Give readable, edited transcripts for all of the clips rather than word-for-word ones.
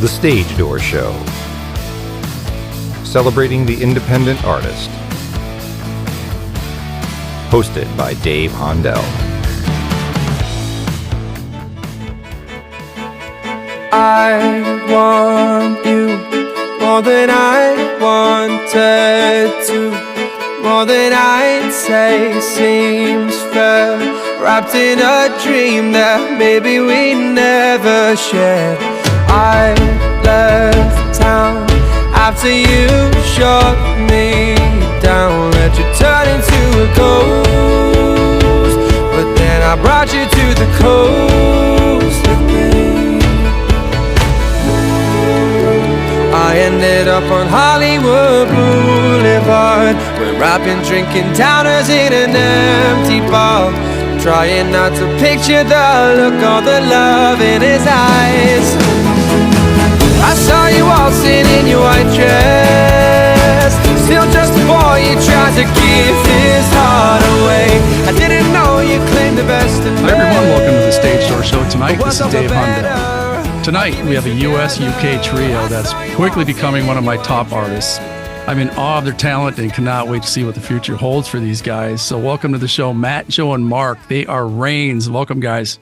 The Stage Door Show, celebrating the independent artist. Hosted by Dave Hondel. I want you more than I wanted to, more than I'd say seems fair, wrapped in a dream that maybe we never shared. I left town after you shut me down, let you turn into a ghost, but then I brought you to the coast again. I ended up on Hollywood Boulevard, we're rapping, drinking downers in an empty bar, trying not to picture the look or the love in his eyes. I saw you waltzing in your white dress, still just a boy, you tried to give his heart away. I didn't know you claimed the best of me. Hi everyone, welcome to the Stage Door Show tonight. This is Dave Hondel. Tonight we have a US-UK trio that's quickly becoming one of my top artists. I'm in awe of their talent and cannot wait to see what the future holds for these guys. So welcome to the show, Matt, Joe, and Mark. They are Raynes. Welcome, guys.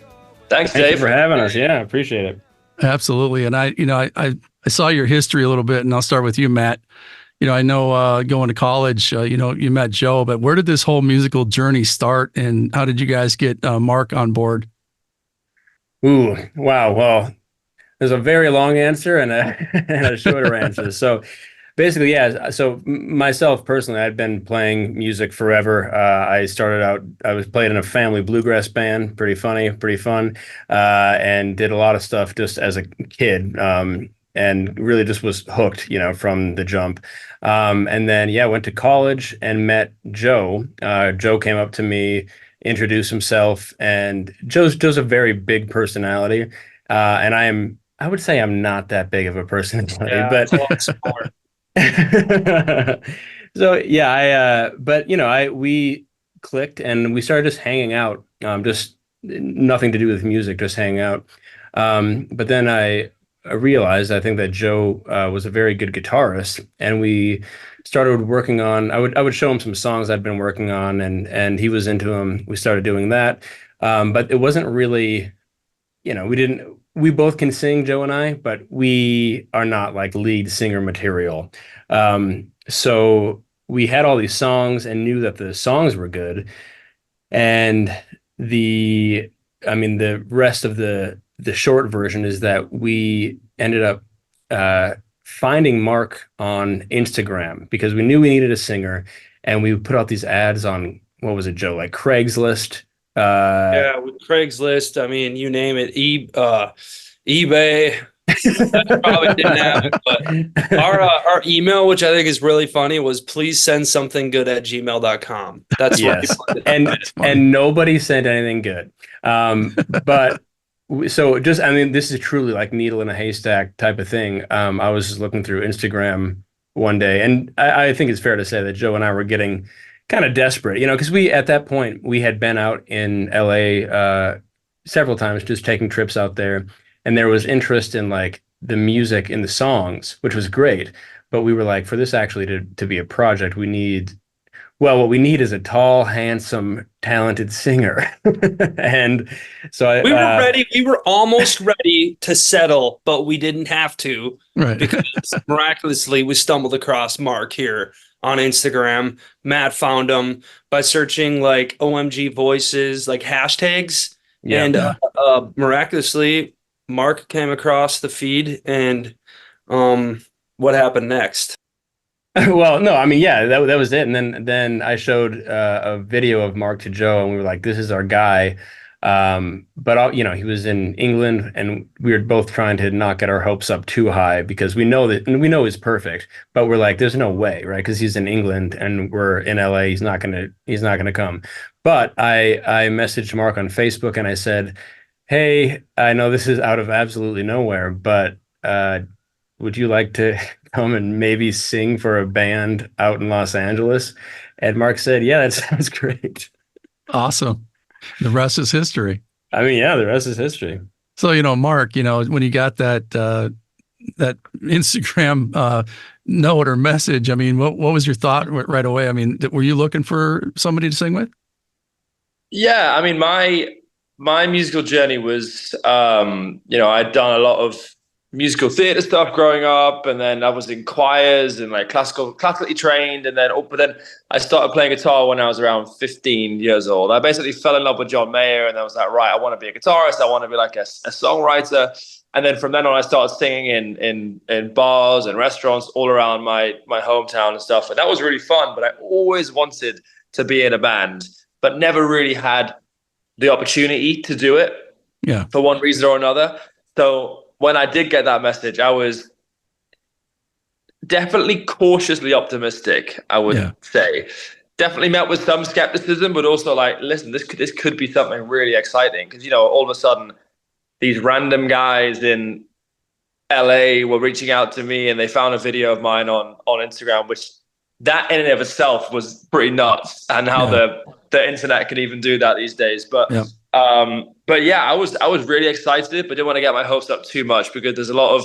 Thanks, Dave, for having us. Yeah, I appreciate it. Absolutely. And I saw your history a little bit, and I'll start with you, Matt. I know going to college, you met Joe, but where did this whole musical journey start, and how did you guys get Mark on board? Ooh, wow. Well, there's a very long answer and a shorter answer. So basically, yeah. So myself personally, I'd been playing music forever. I started out, I was playing in a family bluegrass band, pretty funny, pretty fun, and did a lot of stuff just as a kid, and really just was hooked, from the jump. And then, yeah, went to college and met Joe. Joe came up to me, introduced himself, and Joe's a very big personality, and I would say I'm not that big of a personality, yeah, but. So yeah, we clicked and we started just hanging out, just nothing to do with music, just hanging out. But then I realized, I think that Joe was a very good guitarist, and we started working on. I would show him some songs I'd been working on, and he was into them. We started doing that, but it wasn't really, we both can sing, Joe and I, but we are not like lead singer material. So we had all these songs and knew that the songs were good. And the rest of the short version is that we ended up finding Mark on Instagram because we knew we needed a singer, and we put out these ads on, what was it, Joe, like Craigslist? Yeah, with Craigslist, you name it, eBay. That probably didn't happen, but our email, which I think is really funny, was please send something good at gmail.com. That's yes. And nobody sent anything good. But so just, this is truly like needle in a haystack type of thing. I was just looking through Instagram one day, and I think it's fair to say that Joe and I were getting kind of desperate, because at that point we had been out in LA several times, just taking trips out there, and there was interest in like the music in the songs, which was great. But we were like, for this actually to be a project, what we need is a tall, handsome, talented singer. And so we were ready. We were almost ready to settle, but we didn't have to, right? Because miraculously we stumbled across Mark here on Instagram. Matt found him by searching like OMG voices, like hashtags. Yeah. And miraculously, Mark came across the feed, and what happened next? Well, no, that was it. And then I showed a video of Mark to Joe, and we were like, this is our guy. But he was in England, and we were both trying to not get our hopes up too high because we know he's perfect, but we're like, there's no way, right? Because he's in England and we're in LA. He's not gonna come. But I messaged Mark on Facebook and I said, hey, I know this is out of absolutely nowhere, but would you like to come and maybe sing for a band out in Los Angeles? And Mark said, yeah, that sounds great. Awesome. The rest is history. The rest is history. So, Mark, when you got that that Instagram note or message, I mean, what was your thought right away? I mean, were you looking for somebody to sing with? Yeah, I mean, my musical journey was, I'd done a lot of musical theater stuff growing up, and then I was in choirs and like classically trained, and then but then I started playing guitar when I was around 15 years old. I basically fell in love with John Mayer, and I was like, right, I want to be a guitarist, I want to be like a songwriter. And then from then on, I started singing in bars and restaurants all around my hometown and stuff, and that was really fun. But I always wanted to be in a band, but never really had the opportunity to do it. Yeah, for one reason or another. So when I did get that message, I was definitely cautiously optimistic, I would say. Definitely met with some skepticism, but also like, listen, this could be something really exciting. Because, all of a sudden, these random guys in LA were reaching out to me, and they found a video of mine on Instagram, which that in and of itself was pretty nuts, and how the internet can even do that these days. But yeah, I was really excited, but didn't want to get my hopes up too much, because there's a lot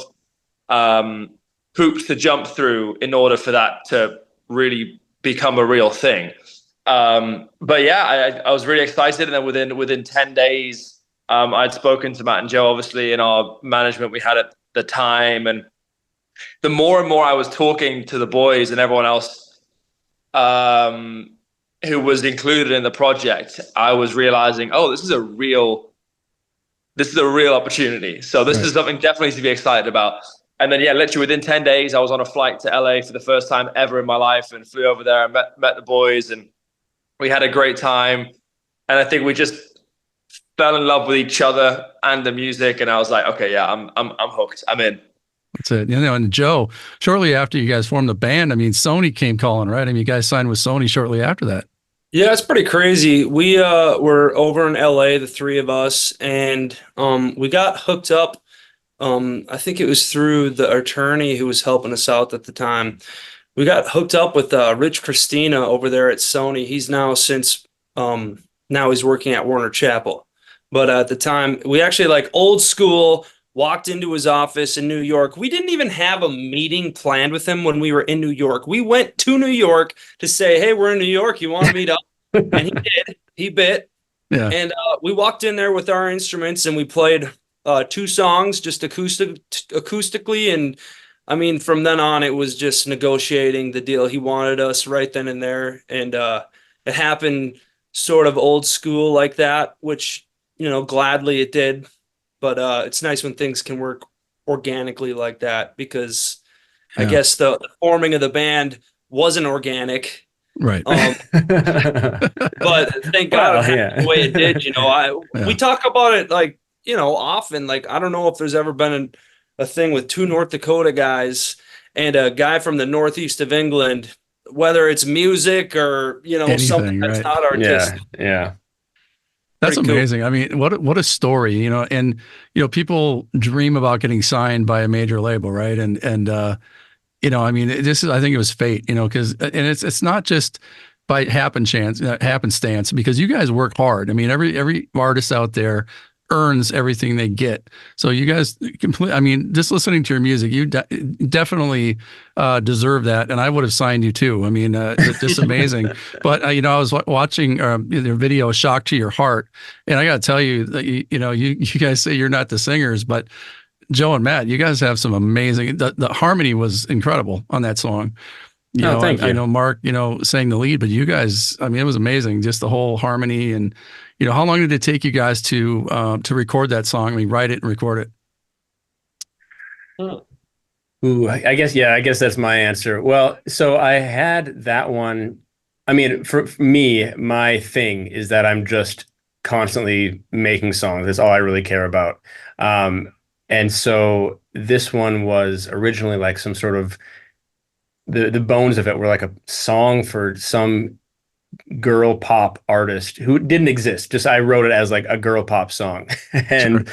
of hoops to jump through in order for that to really become a real thing. But yeah, I was really excited, and then within 10 days, I'd spoken to Matt and Joe, obviously, in our management we had at the time, and the more and more I was talking to the boys and everyone else who was included in the project, I was realizing, oh, this is a real opportunity. So this is something definitely to be excited about. And then, literally within 10 days, I was on a flight to LA for the first time ever in my life, and flew over there and met the boys, and we had a great time. And I think we just fell in love with each other and the music. And I was like, okay, yeah, I'm hooked. I'm in. That's it. And Joe, shortly after you guys formed the band, I mean, Sony came calling, right? I mean, you guys signed with Sony shortly after that. Yeah, it's pretty crazy. We were over in LA, the three of us, and we got hooked up. I think it was through the attorney who was helping us out at the time. We got hooked up with Rich Christina over there at Sony. He's now now he's working at Warner Chappell. But at the time, we actually, like old school, walked into his office in New York. We didn't even have a meeting planned with him when we were in New York. We went to New York to say, hey, we're in New York. You want to meet up? And he did. He bit. Yeah. And we walked in there with our instruments, and we played 2 songs just acoustically. And I mean, from then on, it was just negotiating the deal. He wanted us right then and there. And it happened sort of old school like that, which, gladly it did. But it's nice when things can work organically like that, because I guess the forming of the band wasn't organic. Right. But thank God the way it did. We talk about it like, often. Like, I don't know if there's ever been a thing with 2 North Dakota guys and a guy from the northeast of England, whether it's music or, anything, something that's not artistic. Yeah. That's Pretty amazing. Cool. I mean, what a story, and, people dream about getting signed by a major label, right? And I mean, I think it was fate, because, and it's not just by happenstance, because you guys work hard. I mean, every artist out there earns everything they get. So you guys just listening to your music, you definitely deserve that. And I would have signed you too. I mean, it's just amazing. But, I was watching their video, Shock to Your Heart. And I got to tell you that, you guys say you're not the singers, but Joe and Matt, you guys have some amazing, the harmony was incredible on that song. Thank you. I know Mark, sang the lead, but you guys, I mean, it was amazing. Just the whole harmony. And, how long did it take you guys to record that song? I mean, write it and record it? Ooh, I guess that's my answer. Well, so I had that one. I mean, for me, my thing is that I'm just constantly making songs. That's all I really care about. And so this one was originally like some sort of, the bones of it were like a song for some girl pop artist who didn't exist. Just I wrote it as like a girl pop song, and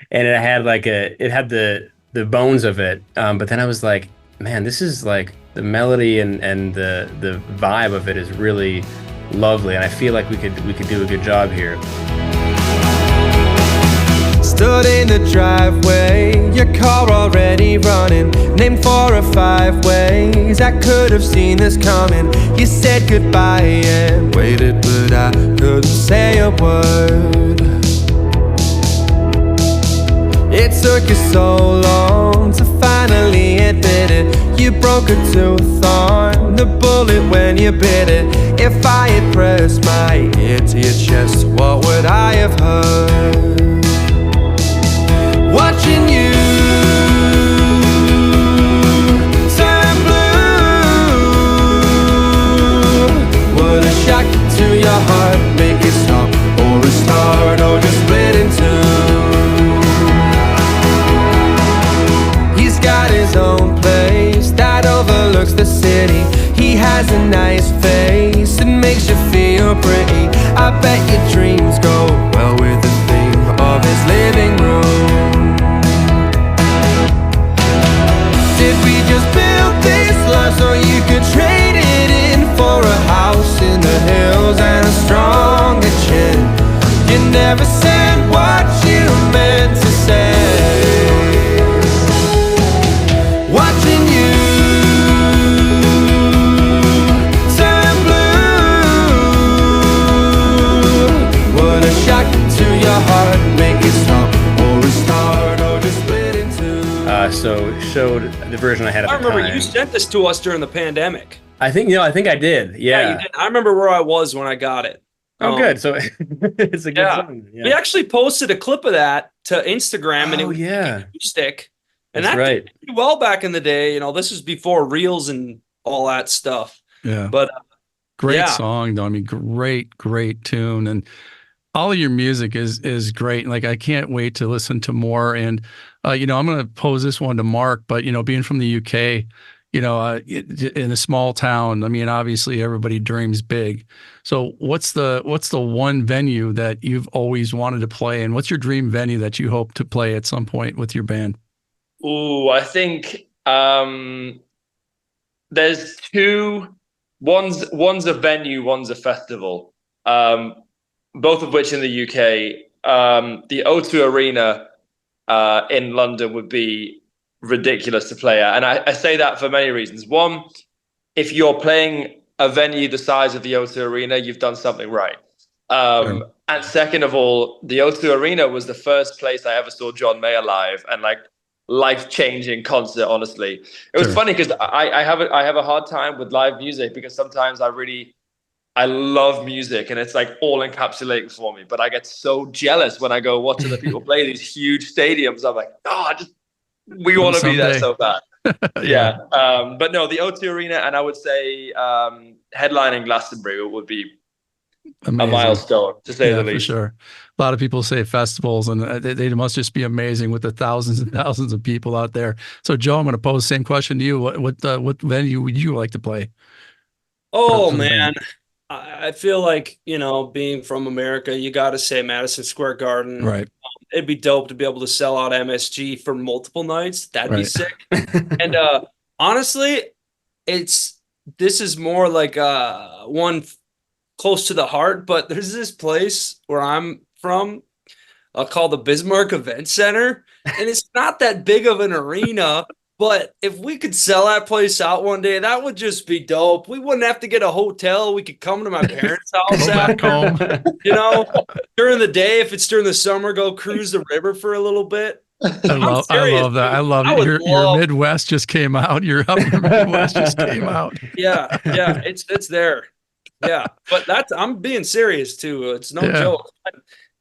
it had the bones of it. But then I was like, man, this is like the melody and the vibe of it is really lovely, and I feel like we could do a good job here. Stood in the driveway, your car already running, named 4 or 5 ways I could have seen this coming. You said goodbye and waited, but I couldn't say a word. It took you so long to finally admit it. You broke a tooth on the bullet when you bit it. If I had pressed my ear to your chest, what would I have heard? Watching you turn blue. Would a shock to your heart make it stop, or a start, or just split in two? He's got his own place that overlooks the city. He has a nice face, it makes you feel pretty. I bet your dreams go well with the theme of his living room. Did we just build this life so you could trade it in for a house in the hills and a stronger chin? You never said what you meant to say. Watching you turn blue. Would a shock to your heart make it stop, or a start, or just split in two? So showed the version I had at I the remember time. you sent this to us during the pandemic. I think I think I did. Yeah. You did. I remember where I was when I got it. Oh, good. So it's a good song. Yeah. We actually posted a clip of that to Instagram, and it was acoustic. And That's that right. did pretty well back in the day. You know, this was before reels and all that stuff. Yeah. But great song, though. I mean, great tune. And all of your music is great. Like, I can't wait to listen to more. And, I'm going to pose this one to Mark, but, being from the UK, in a small town, I mean, obviously everybody dreams big. So what's the one venue that you've always wanted to play? And what's your dream venue that you hope to play at some point with your band? Ooh, I think there's two. One's a venue, one's a festival. Both of which in the UK. The O2 Arena in London would be ridiculous to play at, and I say that for many reasons. One, if you're playing a venue the size of the O2 Arena, you've done something right. Sure. And second of all, the O2 Arena was the first place I ever saw John Mayer live, and like life-changing concert. Honestly, it was funny because I have a hard time with live music because sometimes I love music and it's like all encapsulating for me, but I get so jealous when I go watch other people play these huge stadiums. I'm like, we want to be there so bad. Yeah. But no, the O2 Arena, and I would say headlining Glastonbury would be Amazing. a milestone, to say the least. For sure. A lot of people say festivals, and they must just be amazing with the thousands and thousands of people out there. So, Joe, I'm going to pose the same question to you. What venue would you like to play? oh man, I feel like, being from America, you got to say Madison Square Garden. Right. It'd be dope to be able to sell out MSG for multiple nights. That'd be sick. And honestly, this is more like one close to the heart, but there's this place where I'm from called the Bismarck Event Center, and it's not that big of an arena, but if we could sell that place out one day, that would just be dope. We wouldn't have to get a hotel. We could come to my parents' house back home. During the day. If it's during the summer, go cruise the river for a little bit. I love that. I love it. Your Midwest just came out. Your upper Midwest just came out. Yeah, it's there. Yeah, but I'm being serious too. It's no joke.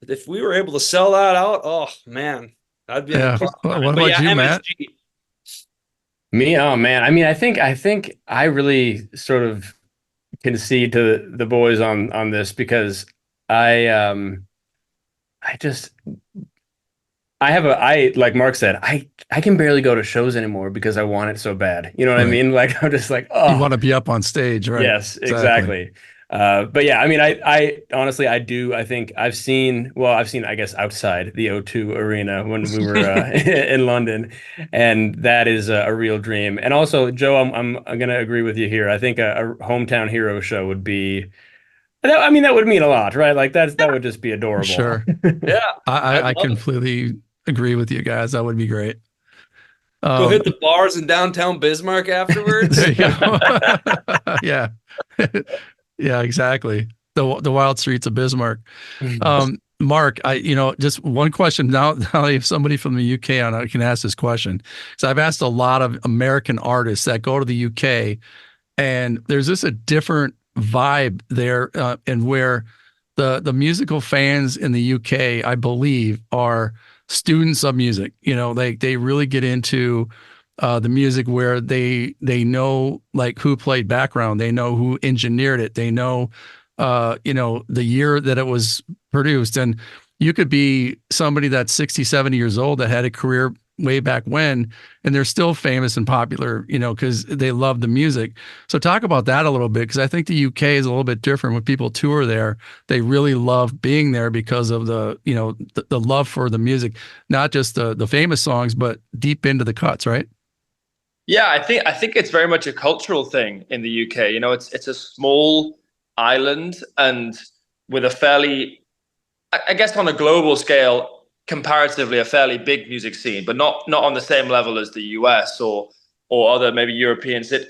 If we were able to sell that out, oh man, that'd be. Yeah. What about you, Matt? Me? Oh man. I mean, I think I really sort of concede to the boys on this because I like Mark said, I can barely go to shows anymore because I want it so bad. You know what I mean? Like, I'm just like, oh, you want to be up on stage, right? Yes, exactly. But yeah, I mean, I honestly, I think I've seen, I guess, outside the O2 Arena when we were in London, and that is a real dream. And also, Joe, I'm going to agree with you here. I think a hometown hero show would be, I mean, that would mean a lot, right? Like that would just be adorable. Sure. Yeah. I completely agree with you guys. That would be great. Go hit the bars in downtown Bismarck afterwards. There you go. Yeah. Yeah, exactly. The wild streets of Bismarck. Mark, just one question. Now if somebody from the UK on, I can ask this question. So I've asked a lot of American artists that go to the UK, and there's just a different vibe there, and where the musical fans in the UK, I believe, are students of music. They really get into the music, where they know like who played background, they know who engineered it, they know the year that it was produced. And you could be somebody that's 60, 70 years old that had a career way back when, and they're still famous and popular, because they love the music. So talk about that a little bit, because I think the UK is a little bit different. When people tour there, they really love being there because of the love for the music, not just the famous songs, but deep into the cuts, right? Yeah, I think it's very much a cultural thing in the UK. It's a small island, and with a fairly, I guess on a global scale, comparatively a fairly big music scene, but not on the same level as the US or other maybe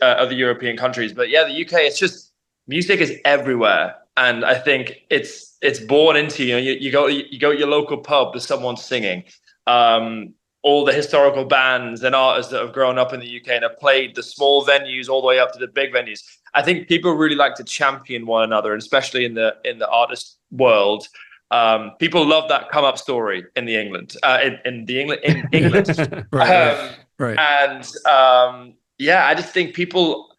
other European countries. But yeah, the UK, it's just music is everywhere, and I think it's born into you go to your local pub, there's someone singing. All the historical bands and artists that have grown up in the UK and have played the small venues all the way up to the big venues. I think people really like to champion one another, and especially in the artist world. People love that come up story in England. Right. And I just think people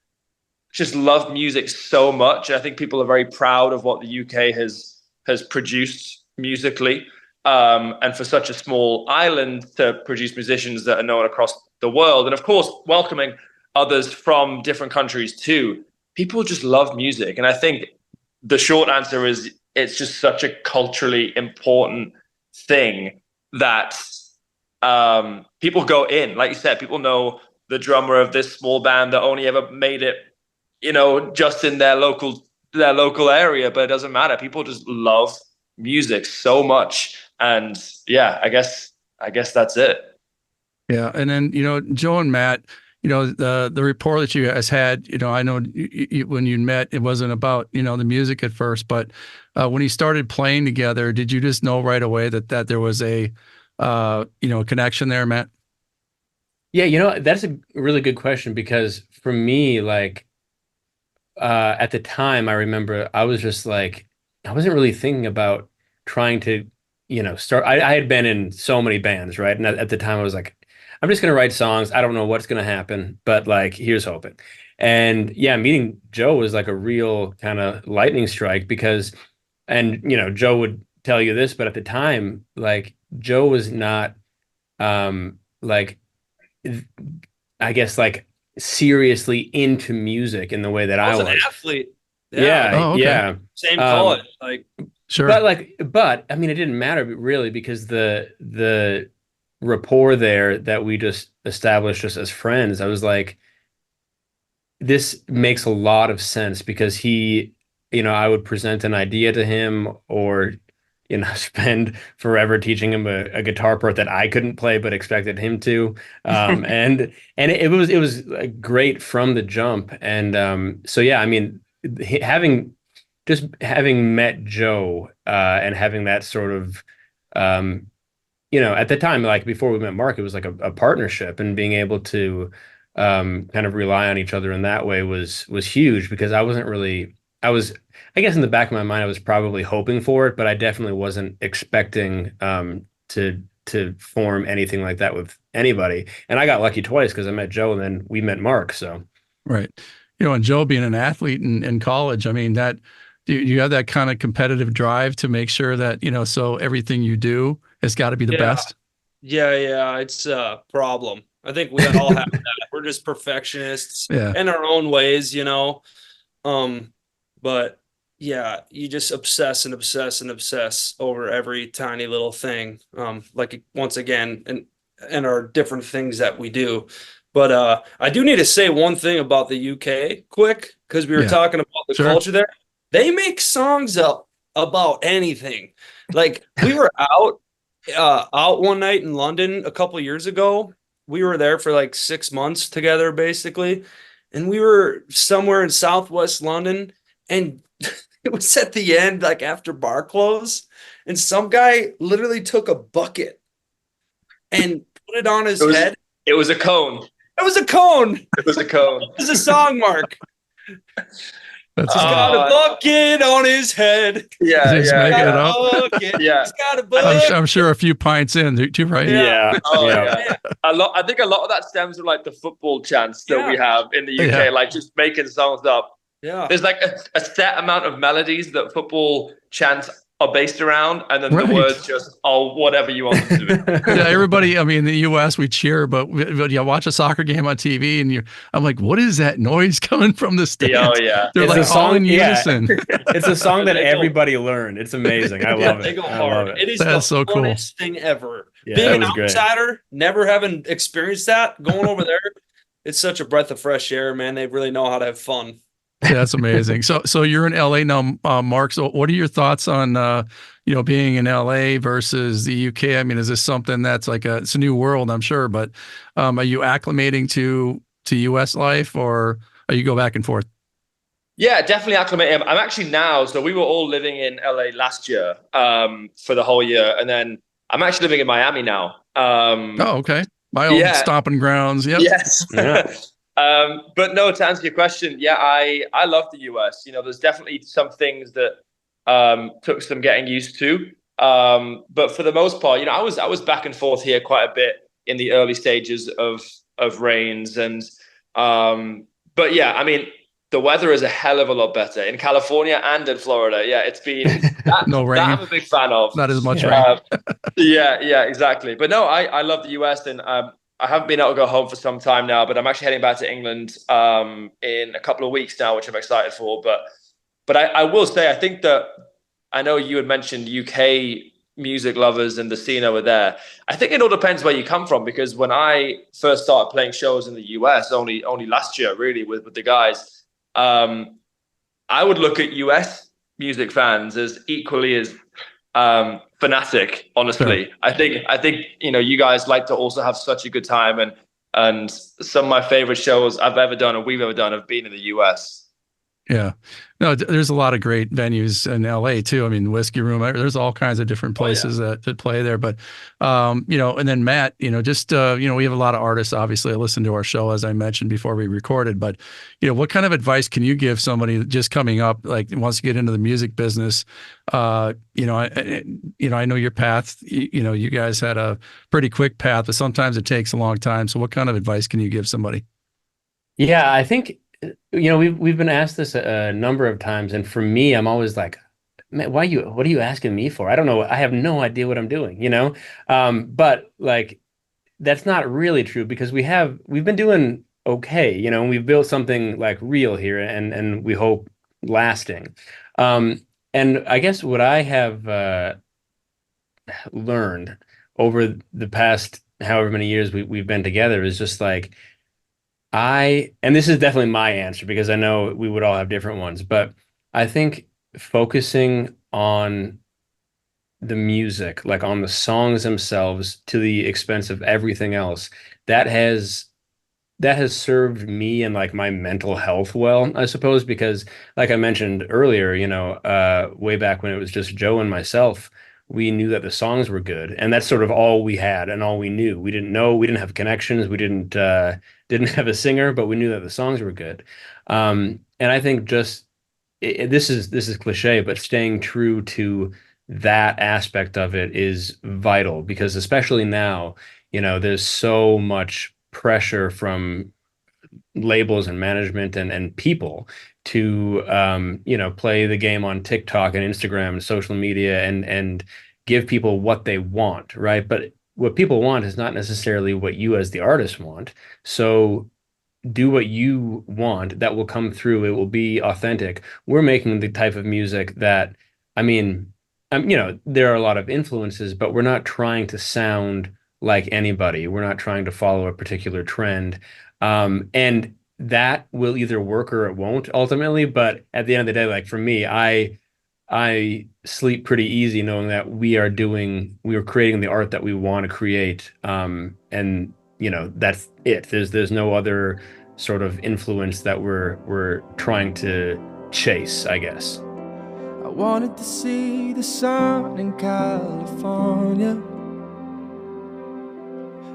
just love music so much. I think people are very proud of what the UK has produced musically. And for such a small island to produce musicians that are known across the world, and of course welcoming others from different countries too, people just love music. And I think the short answer is it's just such a culturally important thing that people go in. Like you said, people know the drummer of this small band that only ever made it, just in their local area, but it doesn't matter. People just love music so much. And yeah, I guess that's it. Yeah. And then, Joe and Matt, the rapport that you guys had, I know when you met, it wasn't about, the music at first, but when you started playing together, did you just know right away that there was a connection there, Matt? Yeah, that's a really good question, because for me, like, at the time, I remember I was just like, I wasn't really thinking about trying to start. I had been in so many bands, right? And at the time I was like, I'm just going to write songs. I don't know what's going to happen, but like, here's hoping. And yeah, meeting Joe was like a real kind of lightning strike, because, and Joe would tell you this, but at the time, like, Joe was not, like, I guess, like, seriously into music in the way that I was. An athlete. Yeah. Oh, okay. Yeah. Same college. Sure. But I mean, it didn't matter really, because the rapport there that we just established just as friends, I was like, this makes a lot of sense, because he, I would present an idea to him, or, spend forever teaching him a guitar part that I couldn't play, but expected him to. And it was great from the jump. And so, yeah, I mean, having met Joe, and having that sort of, at the time, like before we met Mark, it was like a partnership, and being able to kind of rely on each other in that way was huge, because I guess in the back of my mind, I was probably hoping for it, but I definitely wasn't expecting to form anything like that with anybody. And I got lucky twice, because I met Joe and then we met Mark. So right. And Joe being an athlete in college, I mean, that you have that kind of competitive drive to make sure that, so everything you do has got to be the best. Yeah. It's a problem. I think we all have that. We're just perfectionists in our own ways, but yeah, you just obsess and obsess and obsess over every tiny little thing. Like, once again, and our different things that we do. But I do need to say one thing about the UK quick, because we were talking about the culture there. They make songs up about anything. Like, we were out out one night in London a couple years ago. We were there for like 6 months together, basically. And we were somewhere in Southwest London. And it was at the end, like after bar close. And some guy literally took a bucket and put it on his head. It was a cone. It was a cone. It was a cone. It was a song, Mark. That's He's got a bucket on his head. Yeah, Just yeah, making yeah. it up. Bucket. Yeah. He's got a bucket. I'm sure a few pints in too, right? Yeah. Oh, Yeah. yeah. I think a lot of that stems from like the football chants that we have in the UK, Yeah. like just making songs up. Yeah. There's like a set amount of melodies that football chants are based around, and then Right. the words just are whatever you want them to be. Yeah, everybody. I mean, in the U.S. we cheer, but you watch a soccer game on TV, and I'm like, what is that noise coming from the stands? Oh yeah, They're It's like a song- all in yeah. unison. It's a song that They go- everybody learned. It's amazing. I love They it. go I love hard. it. It is That's the so cool. funnest thing ever. Yeah, Being that an was great. outsider, never having experienced that, going over there, it's such a breath of fresh air, man. They really know how to have fun. Yeah, that's amazing. So you're in LA now, Mark. So what are your thoughts on being in LA versus the UK? I mean, is this something that's like it's a new world, I'm sure, but are you acclimating to US life, or are you go back and forth? Yeah, definitely acclimating. I'm actually now. So we were all living in LA last year for the whole year, and then I'm actually living in Miami now. Oh, okay. My old stomping grounds. Yep. Yes. Yeah. But no, to answer your question, yeah, I love the US. There's definitely some things that took some getting used to. But for the most part, I was back and forth here quite a bit in the early stages of Raynes, and but yeah, I mean, the weather is a hell of a lot better in California and in Florida. Yeah, it's been No rain. that I'm a big fan of. Not as much rain. Yeah, exactly. But no, I love the US, and I haven't been able to go home for some time now, but I'm actually heading back to England in a couple of weeks now, which I'm excited for. But I will say, I think that I know you had mentioned UK music lovers and the scene over there. I think it all depends where you come from, because when I first started playing shows in the US, only last year, really, with the guys, I would look at US music fans as equally as fanatic, honestly. Sure. I think you guys like to also have such a good time, and some of my favorite shows I've ever done and we've ever done have been in the US. Yeah. No, there's a lot of great venues in LA too. I mean, Whiskey Room, there's all kinds of different places that play there. But, and then Matt, we have a lot of artists, obviously. I listen to our show, as I mentioned before we recorded, but, what kind of advice can you give somebody just coming up, like wants to get into the music business? I know your path, you guys had a pretty quick path, but sometimes it takes a long time. So what kind of advice can you give somebody? Yeah, I think, we've been asked this a number of times, and for me, I'm always like, man, what are you asking me for? I don't know. I have no idea what I'm doing, but like, that's not really true, because we've been doing okay, and we've built something like real here, and we hope lasting. And I guess what I have learned over the past however many years we've been together is just like, and this is definitely my answer, because I know we would all have different ones, but I think focusing on the music, like on the songs themselves, to the expense of everything else, that has served me and like my mental health well, I suppose, because like I mentioned earlier, way back when it was just Joe and myself, we knew that the songs were good, and that's sort of all we had and all we knew. We didn't have connections, we didn't have a singer, but we knew that the songs were good. And I think just this is cliche, but staying true to that aspect of it is vital, because especially now, there's so much pressure from labels and management and people to play the game on TikTok and Instagram and social media and give people what they want, right? But what people want is not necessarily what you as the artist want. So do what you want. That will come through. It will be authentic. We're making the type of music that, I mean, there are a lot of influences, but we're not trying to sound like anybody. We're not trying to follow a particular trend. And that will either work or it won't ultimately. But at the end of the day, like for me, I I sleep pretty easy knowing that we are creating the art that we want to create. And that's it. There's no other sort of influence that we're trying to chase, I guess. I wanted to see the sun in California.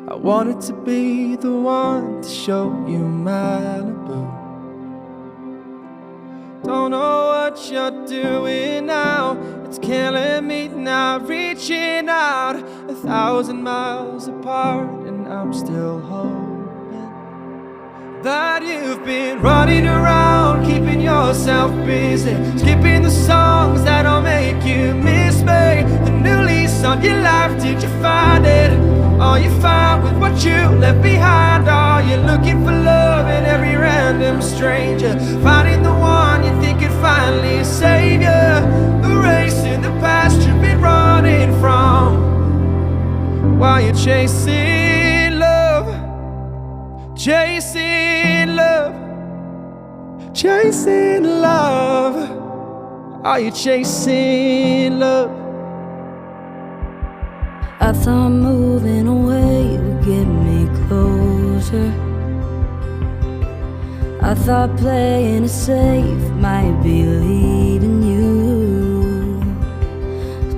I wanted to be the one to show you Malibu. Don't know what you're doing now. It's killing me now. Reaching out 1,000 miles apart, and I'm still hoping that you've been running around, keeping yourself busy, skipping the songs that'll make you miss me. The new lease on your life, did you find it? Are you fine with what you left behind? Are you looking for love in every random stranger? Finding the one you think could finally save you? Erasing the past you've been running from, while you're chasing love, chasing love, chasing love. Are you chasing love? I thought moving away would get me closer. I thought playing it safe might be leading you.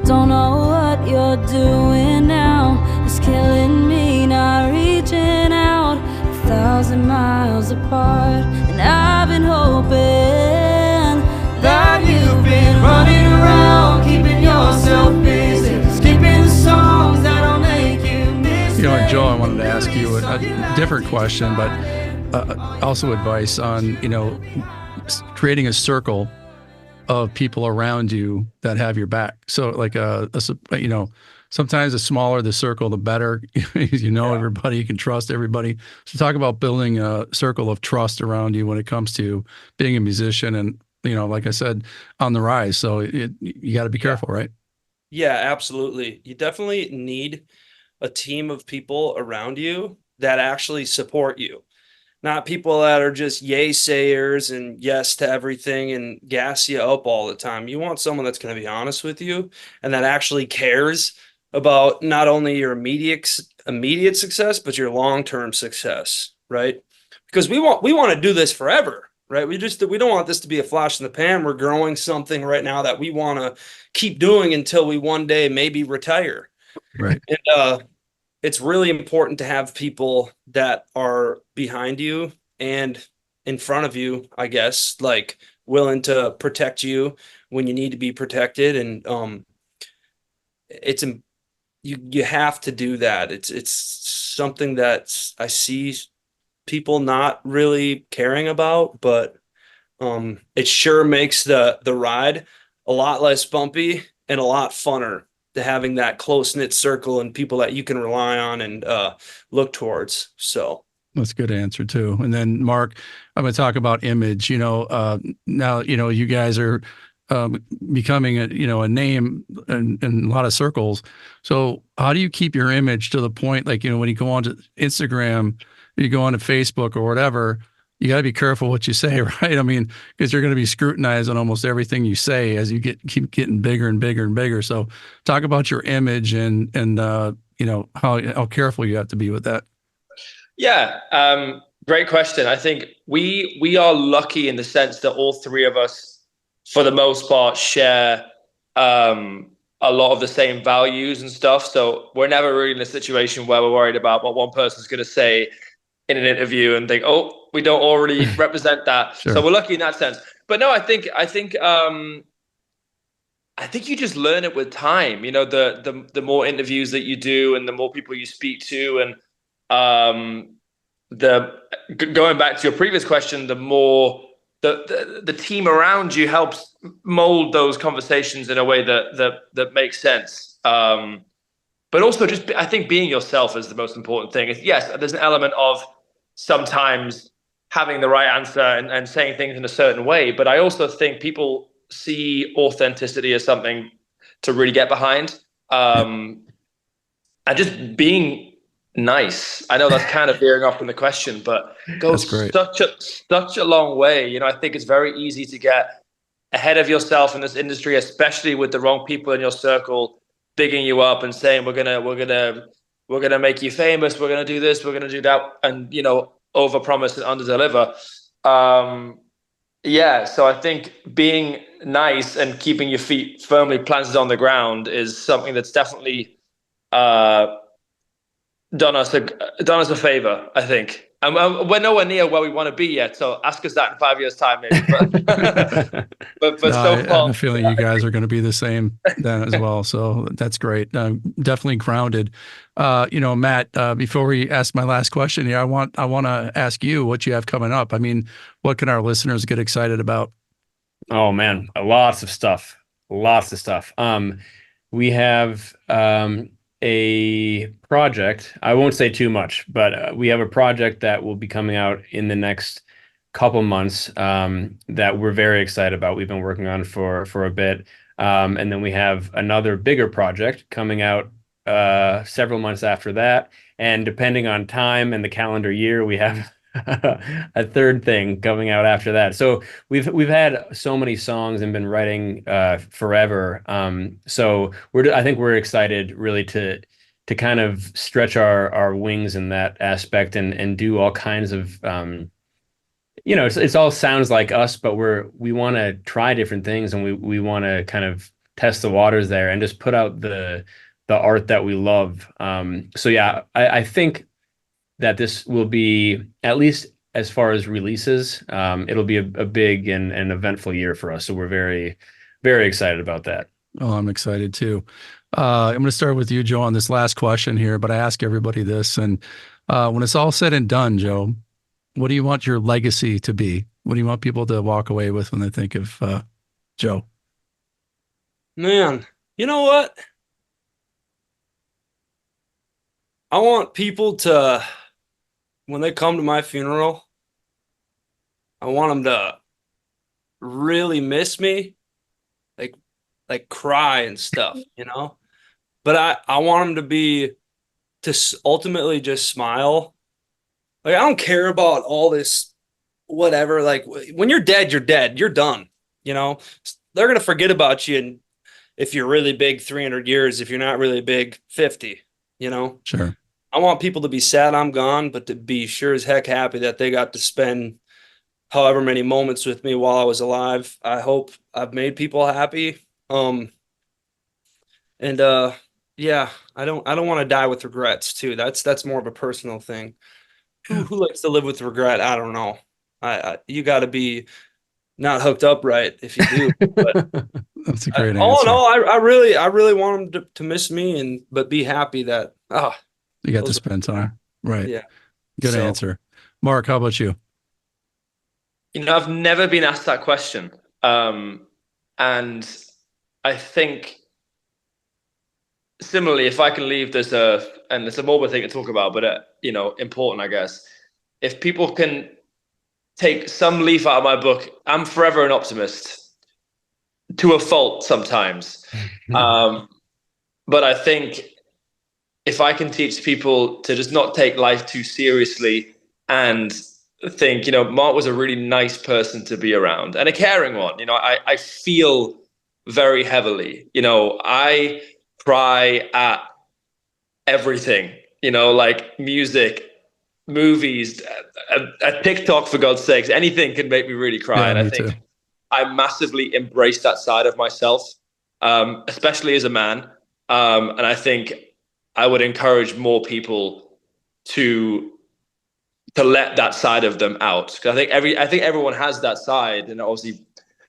Don't know what you're doing now. It's killing me, not reaching out 1,000 miles apart. And I've been hoping that you've been running around, keeping yourself busy, skipping the songs that'll make you miss. Joe, I wanted to ask you a different question, but also advice on, creating a circle of people around you that have your back. So like, sometimes the smaller the circle, the better. Everybody, you can trust everybody. So talk about building a circle of trust around you when it comes to being a musician and, like I said, on the rise. So you got to be careful, right? Yeah, absolutely. You definitely need a team of people around you that actually support you, not people that are just yay sayers and yes to everything and gas you up all the time. You want someone that's going to be honest with you and that actually cares about not only your immediate success, but your long-term success, right? Because we want to do this forever, right? We don't want this to be a flash in the pan. We're growing something right now that we want to keep doing until we one day maybe retire. Right. And it's really important to have people that are behind you and in front of you, I guess, like willing to protect you when you need to be protected. And you have to do that. It's something that I see people not really caring about, but it sure makes the ride a lot less bumpy and a lot funner to having that close-knit circle and people that you can rely on and look towards. So that's a good answer too. And then Mark, I'm going to talk about image. Now, you guys are becoming a name in a lot of circles. So how do you keep your image to the point, like, when you go onto Instagram, you go onto Facebook or whatever, you got to be careful what you say, right? I mean, because you're going to be scrutinized on almost everything you say as you keep getting bigger and bigger and bigger. So talk about your image and how careful you have to be with that. Yeah. Great question. I think we are lucky in the sense that all three of us, for the most part, share a lot of the same values and stuff. So we're never really in a situation where we're worried about what one person's going to say in an interview and think, oh, we don't already represent that. Sure. So we're lucky in that sense. But no, I think you just learn it with time. The more interviews that you do and the more people you speak to, and going back to your previous question, the more the team around you helps mold those conversations in a way that makes sense. But also just, I think being yourself is the most important thing. Yes, there's an element of sometimes having the right answer and saying things in a certain way. But I also think people see authenticity as something to really get behind. And just being nice. I know that's kind of veering off from the question, but it goes such a long way. I think it's very easy to get ahead of yourself in this industry, especially with the wrong people in your circle bigging you up and saying, we're gonna make you famous, we're gonna do this, we're gonna do that, and overpromise and underdeliver. So I think being nice and keeping your feet firmly planted on the ground is something that's definitely done us a favor, I think. And we're nowhere near where we want to be yet, so ask us that in 5 years' time, maybe. But No, so I far, have a feeling you guys are going to be the same then as well. So that's great. Definitely grounded. Matt, before we ask my last question here, I want to ask you what you have coming up. I mean, what can our listeners get excited about? Oh man, lots of stuff. We have a project. I won't say too much, but we have a project that will be coming out in the next couple months that we're very excited about. We've been working on for a bit, and then we have another bigger project coming out several months after that. And depending on time and the calendar year, we have a third thing coming out after that. So we've had so many songs and been writing forever. So I think we're excited really to kind of stretch our wings in that aspect and do all kinds of it's all sounds like us, but we want to try different things, and we want to kind of test the waters there and just put out the art that we love. So yeah, I think that this will be, at least as far as releases, it'll be a big and eventful year for us. So we're very, very excited about that. Oh, I'm excited too. I'm going to start with you, Joe, on this last question here, but I ask everybody this. And when it's all said and done, Joe, what do you want your legacy to be? What do you want people to walk away with when they think of Joe? Man, you know what? I want people to, when they come to my funeral, I want them to really miss me, like cry and stuff, But I want them to ultimately just smile. Like, I don't care about all this, whatever. Like, when you're dead, you're dead. You're done. They're gonna forget about you, and if you're really big, 300 years. If you're not really big, 50. Sure. I want people to be sad I'm gone, but to be sure as heck happy that they got to spend however many moments with me while I was alive. I hope I've made people happy. Yeah, I don't want to die with regrets too. That's more of a personal thing. Who likes to live with regret? I don't know. You got to be not hooked up right if you do. But that's a great answer. All in all, I really want them to miss me but be happy that you got to spend time. Right. Yeah. Good answer. Mark, how about you? I've never been asked that question. And I think similarly, if I can leave this earth, and it's a morbid thing to talk about, but important, I guess. If people can take some leaf out of my book, I'm forever an optimist, to a fault sometimes. But I think if I can teach people to just not take life too seriously and think, Mark was a really nice person to be around and a caring one. I feel very heavily. I cry at everything, like music, movies, a TikTok, for God's sakes. Anything can make me really cry. Yeah, and I think too. I massively embrace that side of myself, especially as a man. And I think I would encourage more people to let that side of them out. Because I think everyone has that side, and obviously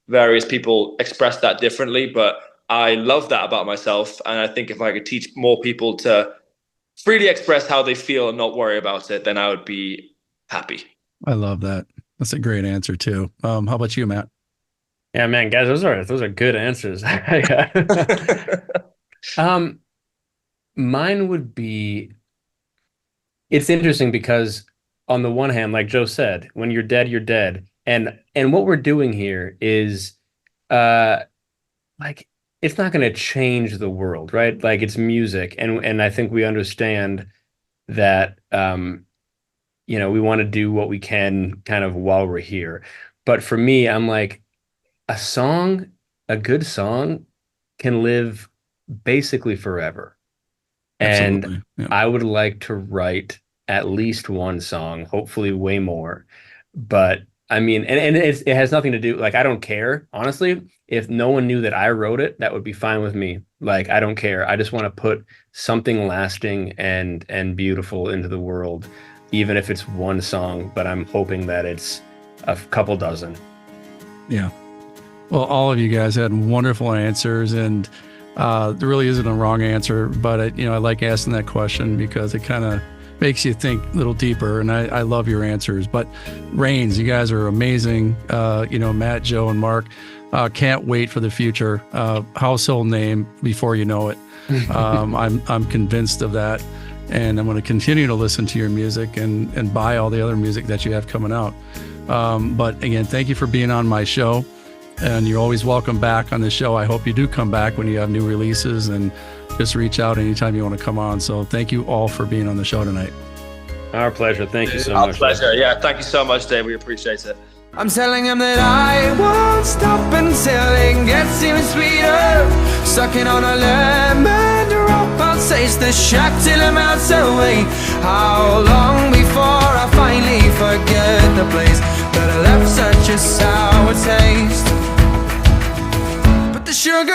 various people express that differently, but I love that about myself. And I think if I could teach more people to freely express how they feel and not worry about it, then I would be happy. I love that. That's a great answer too. How about you, Matt? Yeah, man, guys, those are good answers. Mine would be, it's interesting because on the one hand, like Joe said, when you're dead, you're dead. And what we're doing here is like, it's not going to change the world, right? Like, it's music. And I think we understand that, we want to do what we can kind of while we're here. But for me, I'm like, a good song can live basically forever. And Absolutely. Yeah. I would like to write at least one song, hopefully way more. But I mean, and it has nothing to do, like, I don't care, honestly. If no one knew that I wrote it, that would be fine with me. Like, I don't care. I just want to put something lasting and beautiful into the world, even if it's one song, but I'm hoping that it's a couple dozen. Yeah. Well, all of you guys had wonderful answers, and there really isn't a wrong answer, but I like asking that question because it kind of makes you think a little deeper, and I love your answers. But Raynes, you guys are amazing. Matt, Joe, and Mark, can't wait for the future. Household name before you know it. I'm convinced of that, and I'm going to continue to listen to your music and buy all the other music that you have coming out. But again, thank you for being on my show, and you're always welcome back on the show. I hope you do come back when you have new releases, and just reach out anytime you want to come on. So thank you all for being on the show tonight. Our pleasure. Thank you so much. Our pleasure. Yeah, thank you so much, Dave. We appreciate it. I'm telling him that I won't stop until it gets even sweeter. Sucking on a lemon drop, I'll taste the shack till it melts away. How long before I finally forget the place that I left such a sour taste? But the sugar